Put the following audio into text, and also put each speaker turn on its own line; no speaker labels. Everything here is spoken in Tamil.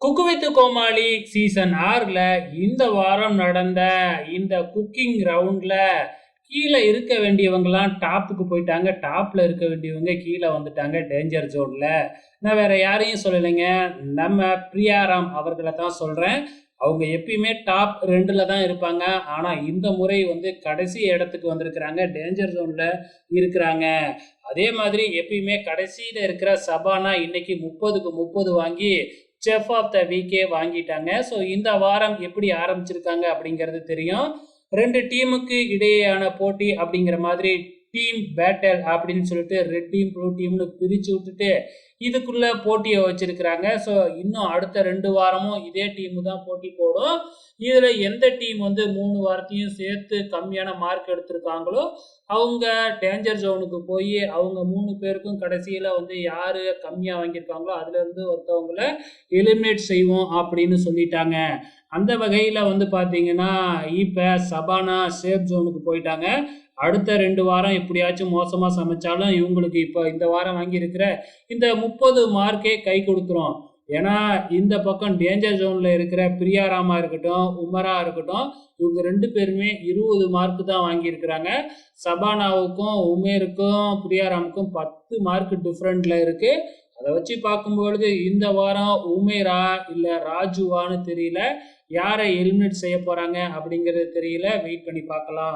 குக்கு வித் கோமாளி சீசன் 6ல இந்த வாரம் நடந்த இந்த குக்கிங் ரவுண்ட்ல கீழ இருக்க வேண்டியவங்கலாம் டாப்புக்கு போயிட்டாங்க. டாப்ல இருக்க வேண்டியவங்க கீழ வந்துட்டாங்க டேஞ்சர் ஜோன்ல. நான் வேற யாரையும் சொல்லலைங்க. நம்ம பிரியாராம் அவர்கள தான் சொல்றேன். அவங்க எப்பயுமே டாப் 2ல தான் இருப்பாங்க. ஆனா இந்த முறை வந்து கடைசி இடத்துக்கு வந்திருக்கிறாங்க. டேஞ்சர் ஜோன்ல இருக்கிறாங்க. அதே மாதிரி எப்பயுமே கடைசியில இருக்கிற சபானா இன்னைக்கு 30க்கு 30 வாங்கி செஃப் ஆஃப் த வீக்கே வாங்கிட்டாங்க. ஸோ இந்த வாரம் எப்படி ஆரம்பிச்சிருக்காங்க அப்படிங்கிறது தெரியும். 2 டீமுக்கு இடையேயான போட்டி அப்படிங்கிற மாதிரி டீம் பேட்டல் அப்படின்னு சொல்லிட்டு ரெட் டீம், ப்ளூ டீம்னு பிரிச்சு விட்டுட்டு இதுக்குள்ள போட்டிய வச்சிருக்கிறாங்க. ஸோ இன்னும் அடுத்த 2 வாரமும் இதே டீம் தான் போட்டி போடும். இதுல எந்த டீம் வந்து 3 வாரத்தையும் சேர்த்து கம்மியான மார்க் எடுத்திருக்காங்களோ, அவங்க டேஞ்சர் ஜோனுக்கு போயி அவங்க 3 பேருக்கும் கடைசியில வந்து யாரு கம்மியா வாங்கியிருக்காங்களோ, அதுலருந்து ஒருத்தவங்கள எலிமினேட் செய்வோம் அப்படின்னு சொல்லிட்டாங்க. அந்த வகையில வந்து பார்த்தீங்கன்னா, இப்ப சபானா சேஃப் ஜோனுக்கு போயிட்டாங்க. அடுத்த 2 வாரம் எப்படியாச்சும் மோசமா சமைச்சாலும், இவங்களுக்கு இப்ப இந்த வாரம் வாங்கியிருக்கிற இந்த 30 மார்க்கே கை குடுத்துரும். ஏன்னா, இந்த பக்கம் டேஞ்சர் ஜோன்ல இருக்கிற பிரியாராமா இருக்கட்டும், உமரா இருக்கட்டும், இவங்க 2 பேருமே 20 மார்க் தான் வாங்கியிருக்கிறாங்க. சபானாவுக்கும், உமேருக்கும், பிரியாராமுக்கும் 10 மார்க் டிஃபரண்ட்ல இருக்கு. அத வச்சு பார்க்கும்பொழுது, இந்த வாரம் உமேரா இல்ல ராஜுவான்னு தெரியல. யார எலிமினேட் செய்ய போறாங்க அப்படிங்கிறது தெரியல. வெயிட் பண்ணி பார்க்கலாம்.